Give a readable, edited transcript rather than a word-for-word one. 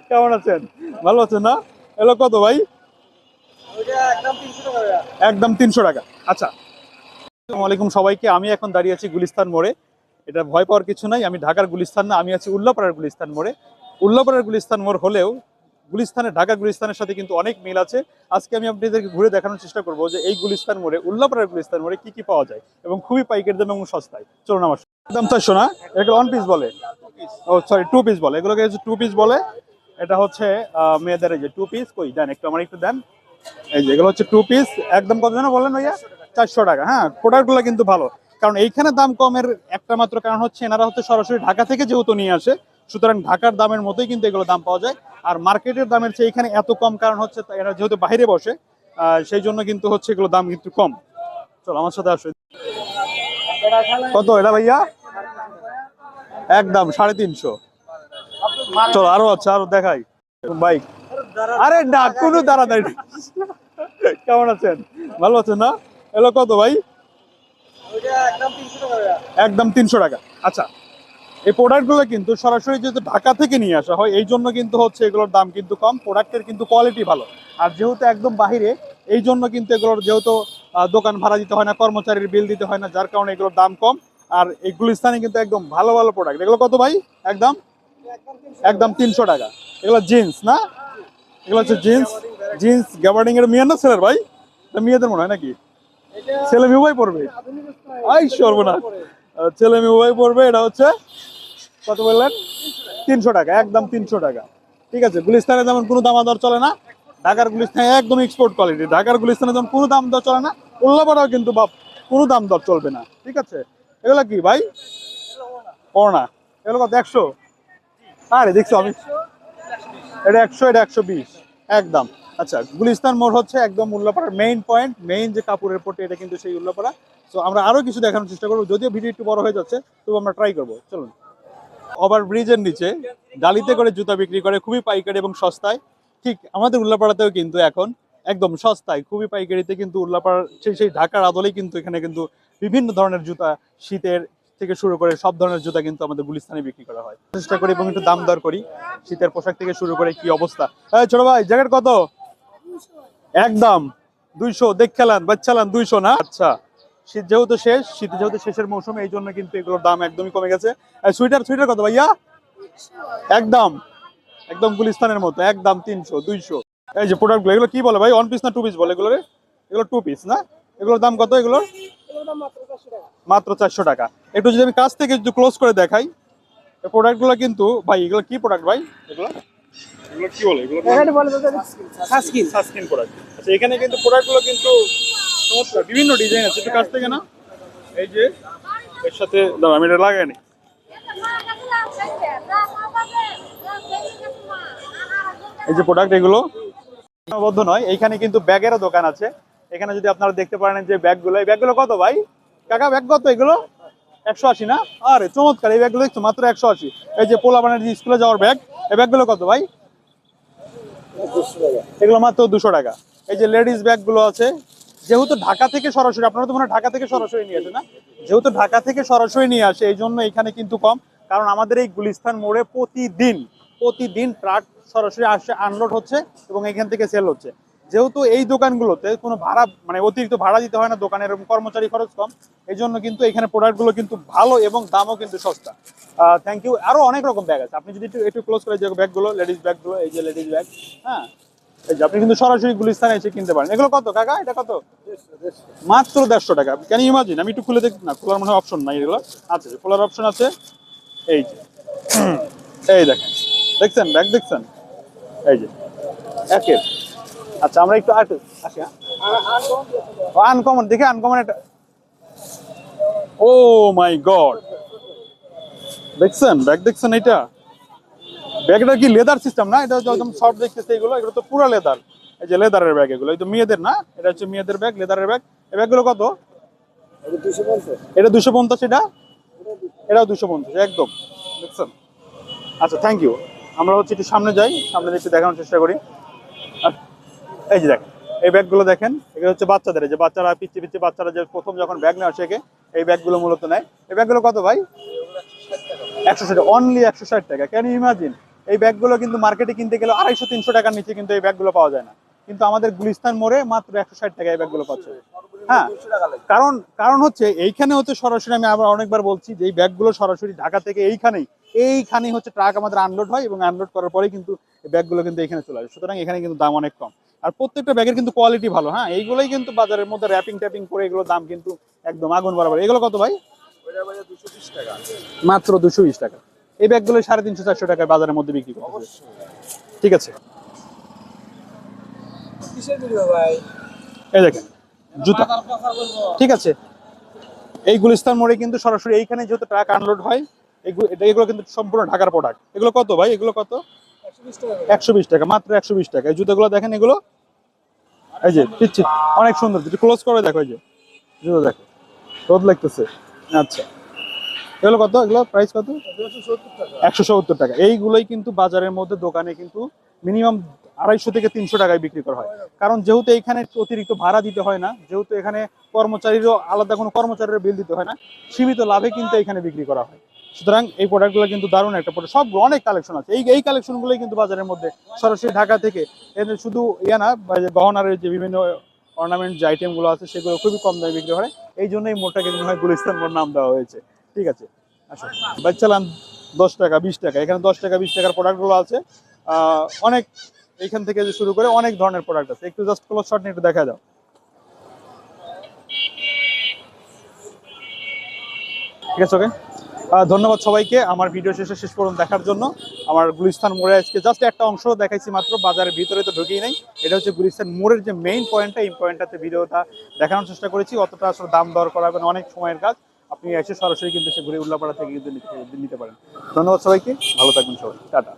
কেমন আছেন? ভালো আছেন না? এগুলো কত ভাই? একদম 300 টাকা। আচ্ছা, আসসালামু আলাইকুম সবাইকে। আমি এখন দাঁড়িয়ে আছি গুলিস্তান মোড়ে। এটা ভয় পাওয়ার কিছু নাই, আমি ঢাকার গুলিস্তান না, আমি আছি উল্লাপাড়ার গুলিস্তান মোড়ে। উল্লাপাড়ার গুলিস্তান মোড় হলেও গুলিস্তানের, ঢাকার গুলিস্তানের সাথে কিন্তু অনেক মিল আছে। আজকে আমি আপনাদেরকে ঘুরে দেখানোর চেষ্টা করবো যে এই গুলিস্তান মোড়ে, উল্লাপাড়ার গুলিস্তান মোড়ে কি কি পাওয়া যায় এবং খুবই পাইকারি দামে এবং সস্তায়। চলুন আমার সাথে। একদম 400 না, এটা 1 পিস বলে। ও সরি, 2 পিস বলে, এগুলোকে হচ্ছে 2 পিস বলে। এটা হচ্ছে মেয়েদের এই যে 2 পিস। কই দেন একটু, আমার একটু দেন। এই যে এগুলো হচ্ছে 2 পিস। একদম কত যেন বললেন ভাইয়া? 400 টাকা। হ্যাঁ, প্রোডাক্টগুলো কিন্তু ভালো, কারণ এইখানে দাম কমের একটা মাত্র কারণ হচ্ছে এনারা হচ্ছে সরাসরি ঢাকা থেকে যেহেতু নিয়ে আসে, সুতরাং ঢাকার দামের মতোই কিন্তু এগুলো দাম পাওয়া যায়। আর মার্কেটের দামের চেয়ে এখানে এত কম কারণ হচ্ছে এরা যেহেতু বাইরে বসে, সেই জন্য কিন্তু হচ্ছে এগুলো দাম কিন্তু কম। চলো আমার সাথে আসো। কত এটা ভাইয়া? একদম 350। চলো আরো আছে, আরো দেখাই বাইক। আরে না, কোনো দাঁড়াদাঁড়ি নেই। কেমন আছেন? ভালো আছেন না? এগুলো কত ভাই? একদম 300 টাকা। আচ্ছা, এই প্রোডাক্টগুলো কিন্তু সরাসরি যেহেতু ঢাকা থেকে নিয়ে আসা হয়, এই জন্য কিন্তু হচ্ছে এগুলোর দাম কিন্তু কম, প্রোডাক্টের কিন্তু কোয়ালিটি ভালো। আর যেহেতু একদম বাহিরে, এই জন্য কিন্তু এগুলোর যেহেতু দোকান ভাড়া দিতে হয় না, কর্মচারীর বিল দিতে হয় না, যার কারণে এগুলোর দাম কম। আর এই গুলিস্তানে কিন্তু একদম ভালো ভালো প্রোডাক্ট। এগুলো কত ভাই? একদম একদম 300 টাকা। এগুলো জিন্স না? এগুলো হচ্ছে জিন্স। জিন্স গ্যাবার্ডিং এর মেয়ের না ছেলের ভাই? এটা মেয়েদের মনে হয় নাকি? ছেলে মেয়ে উভয় পড়বে? আই সর্বনাশ। ছেলে মেয়ে উভয় পড়বে। এটা হচ্ছে কত বললেন? 300 টাকা। একদম 300 টাকা। ঠিক আছে, গুলিস্তানে যেমন কোনো দাম দর চলে না, ঢাকার গুলিস্তানে একদম এক্সপোর্ট কোয়ালিটি। ঢাকার গুলিস্তানে যেমন কোনো দাম দর চলে না, উল্লাপাড়াও কিন্তু বাপ কোনো দাম দর চলবে না। ঠিক আছে, এগুলো কি ভাই? করোনা। এগুলো কত? 100? আরে দেখছো আমি, এটা 100, এটা 120। একদম। আচ্ছা, গুলিস্তান মোড় হচ্ছে একদম উল্লাপাড়ার মেইন পয়েন্ট, মেইন যে কাপড়ের পট্টি, এটা কিন্তু সেই উল্লাপাড়া। তো আমরা আরো কিছু দেখানোর চেষ্টা করবো, যদিও ভিডিও একটু বড় হয়ে যাচ্ছে, তবু আমরা ট্রাই করবো। চলুন। ওভার ব্রিজের নিচে ডালিতে করে জুতা বিক্রি করে খুবই পাইকারি এবং সস্তায়। ঠিক আমাদের উল্লাপাড়াতেও কিন্তু এখন একদম সস্তায়, খুবই পাইকারিতে কিন্তু উল্লাপাড়ার সেই ঢাকার আদলেই কিন্তু এখানে কিন্তু বিভিন্ন ধরনের জুতা, শীতের থেকে শুরু করে সব ধরনের জুতা কিন্তু আমাদের গুলিস্তানে বিক্রি করা হয়। চেষ্টা করি এবং একটু দাম দর করি। শীতের পোশাক থেকে শুরু করে কি অবস্থা। এই ছোট ভাই, জ্যাকেট কত? একদম 200। দেখ খেলান বাচ্চালান 200 না? আচ্ছা, শীত যেহেতু শেষ, শীত যেহেতু শেষের মৌসুম, এই জন্য কিন্তু এগুলোর দাম একদমই কমে গেছে। সুইটার, সুইটার কত ভাইয়া? একদম একদম গুলিস্তানের মতো, একদম 300, 200। এই যে প্রোডাক্টগুলো, এগুলো কি বলে ভাই? 1 পিস না 2 পিস বলে এগুলো? এগুলো 2 পিস না? এগুলোর দাম কত এগুলোর? মাত্র 400 টাকা। একটু যদি আমি কাছ থেকে একটু ক্লোজ করে দেখাই, এই প্রোডাক্টগুলো কিন্তু ভাই, এগুলো কি প্রোডাক্ট ভাই? এগুলো এগুলো কি বলে? এগুলো সানস্ক্রিন প্রোডাক্ট। আচ্ছা, এখানে কিন্তু প্রোডাক্টগুলো কিন্তু চমৎকার, বিভিন্ন ডিজাইন আছে। একটু কাছ থেকে না, এই যে এর সাথে দাও, আমি এটা লাগাই নি। এই যে প্রোডাক্ট, এগুলো সীমাবদ্ধ নয়, এইখানে কিন্তু ব্যাগেরও দোকান আছে। এখানে যদি আপনারা দেখতে পারেন যে ব্যাগগুলো, এই ব্যাগগুলো কত ভাই? কাকা ব্যাগ কত এগুলো? 180 না? আরে চমৎকার, এই ব্যাগগুলো দেখছো মাত্র 180। এই যে পোলাপানের যে স্কুলে যাওয়ার ব্যাগ, এই ব্যাগগুলো কত ভাই? এগুলো মাত্র 200 টাকা। এই যে লেডিস ব্যাগগুলো আছে, যেহেতু ঢাকা থেকে সরাসরি, আপনারা তো মনে হয় ঢাকা থেকে সরাসরি নিয়ে আসে না? যেহেতু ঢাকা থেকে সরাসরি নিয়ে আসে, এই জন্য এখানে কিন্তু কম। কারণ আমাদের এই গুলিস্তান মোড়ে প্রতিদিন প্রতিদিন ট্রাক সরাসরি আসে, আনলোড হচ্ছে এবং এখান থেকে সেল হচ্ছে। যেহেতু এই দোকানগুলোতে কোনো ভাড়া, মানে অতিরিক্ত ভাড়া দিতে হয় না, দোকানের এবং কর্মচারী খরচ কম, এই জন্য কিন্তু এখানে প্রোডাক্টগুলো কিন্তু ভালো এবং দামও কিন্তু সস্তা। Thank you. আরো অনেক রকম ব্যাগ আছে, আপনি যদি একটু একটু ক্লোজ করে যে ব্যাগগুলো, লেডিস ব্যাগগুলো, এই যে লেডিস ব্যাগ। হ্যাঁ, এই যে আপনি কিন্তু সরাসরি গুলিস্তানে এসে কিনতে পারেন। এগুলো কত কাকা? এটা কত? মাত্র 150 টাকা। কেন ইমাজিন, আমি একটু খুলে দেখ না, খোলার মনে হয় অপশন নাই এগুলো। আচ্ছা, খোলার অপশন আছে। এই যে এই দেখেন, দেখছেন ব্যাগ দেখছেন? এই যে একের। আচ্ছা, আমরা একটু আসি। আনকমন দেখে, আনকমন এটা। ও মাই গড, দেখছেন ব্যাগ? দেখছেন এটা? ব্যাগটা কি লেদার সিস্টেম না? এটা একদম সফট দেখতেছে। এগুলো এগুলো তো পুরো লেদার। এই যে লেদারের ব্যাগ এগুলো, এই তো মেয়েদের না, এটা হচ্ছে মেয়েদের ব্যাগ, লেদারের ব্যাগ। এই ব্যাগগুলো কত? এটা 250। এটা এটাও 250 একদম। দেখছেন? আচ্ছা, থ্যাংক ইউ। আমরা হচ্ছে একটু সামনে যাই, সামনে একটু দেখানোর চেষ্টা করি। এই যে দেখেন, এই ব্যাগগুলো দেখেন, এগুলো হচ্ছে বাচ্চাদের। এই যে বাচ্চারা পিচ্ছি পিচ্ছি বাচ্চারা যে প্রথম যখন ব্যাগ নেওয়া শেখে, এই ব্যাগগুলো মূলত নেয়। এই ব্যাগগুলো কত ভাই? 160। অনলি 160 টাকা। Can you imagine? এই ব্যাগগুলো কিন্তু মার্কেটে কিনতে গেলে 250-300 টাকার নিচে কিন্তু এই ব্যাগগুলো পাওয়া যায় না, কিন্তু আমাদের গুলিস্তান মোড়ে মাত্র 160 টাকায় এই ব্যাগগুলো পাচ্ছে। হ্যাঁ, কারণ কারণ হচ্ছে এইখানে হচ্ছে সরাসরি, আমি আবার অনেকবার বলছি যে এই ব্যাগগুলো সরাসরি ঢাকা থেকে এইখানেই হচ্ছে ট্রাক আমাদের আনলোড হয়, এবং আনলোড করার পরেই কিন্তু এই ব্যাগগুলো কিন্তু এখানে চলে আসে। সুতরাং এখানে কিন্তু দাম অনেক কম, আর প্রত্যেকটা ব্যাগের কিন্তু কোয়ালিটি ভালো। হ্যাঁ, এইগুলোই কিন্তু বাজারের মধ্যে র্যাপিং ট্যাপিং করে এগুলোর দাম কিন্তু একদম আগুন বরাবর। এগুলো কত ভাই? মাত্র 220 টাকা। এই ব্যাগগুলো 350-400 টাকায় বাজারের মধ্যে বিক্রি করছে। ঠিক আছে, এই দেখেন জুতা। ঠিক আছে, এই গুলিস্তান মোড়ে কিন্তু সরাসরি এইখানে যেহেতু ট্রাক আনলোড হয়, এগুলো কিন্তু সম্পূর্ণ ঢাকার প্রোডাক্ট। এগুলো কত ভাই? এগুলো কত? 120 টাকা, মাত্র 120 টাকা। এই জুতোগুলো দেখেন, এগুলো এই যে পিচ্ছি অনেক সুন্দর, একটু ক্লোজ করে দেখো, এই যে জুতো দেখো, রোদ লাগতেছে। আচ্ছা, এগুলো কত? এগুলো প্রাইস কত? 170 টাকা। এইগুলোই কিন্তু বাজারের মধ্যে দোকানে কিন্তু মিনিমাম 250-300 টাকায় বিক্রি করা হয়। কারণ যেহেতু এখানে অতিরিক্ত ভাড়া দিতে হয় না, যেহেতু এখানে কর্মচারীরও আলাদা কোনো কর্মচারীর বিল দিতে হয় না, সীমিত লাভে কিন্তু এখানে বিক্রি করা হয়। সুতরাং এই প্রোডাক্টগুলো কিন্তু দারুণ একটা প্রোডাক্ট। সব অনেক কালেকশন আছে, এই কালেকশনগুলোই কিন্তু বাজারের মধ্যে সরাসরি ঢাকা থেকে এদের শুধু না, গহনার যে বিভিন্ন অর্নামেন্ট যে আইটেমগুলো আছে সেগুলো খুবই কম দামে বিক্রি হয়। এই জন্য এই মোড়টাকে মনে হয় গুলিস্তান মোড় নাম দেওয়া হয়েছে। ঠিক আছে, আচ্ছা বাচ্চালাম 10 টাকা 20 টাকা, এখানে 10 টাকা 20 টাকার প্রোডাক্টগুলো আছে অনেক। এখান থেকে যে শুরু করে অনেক ধরনের প্রোডাক্ট আছে। একটু জাস্ট ক্লোজ শট নিয়ে একটু দেখা দাও। ঠিক আছে, ওকে। ধন্যবাদ সবাইকে আমার ভিডিও শেষ পর্যন্ত দেখার জন্য। আমার গুলিস্তান মোড়ে আজকে জাস্ট একটা অংশ দেখাইছি মাত্র, বাজারের ভিতরে তো ঢুকেই নাই। এটা হচ্ছে গুলিস্তান মোড়ের যে মেইন পয়েন্টটা, এই পয়েন্টটাতে ভিডিওটা দেখানোর চেষ্টা করেছি। অতটা আসলে দাম দর করা অনেক সময়ের কাজ, আপনি এসে সরাসরি কিন্তু সে ঘুরে উল্লাপাড়া থেকে কিন্তু নিতে পারেন। ধন্যবাদ সবাইকে, ভালো থাকবেন সবাই, টাটা।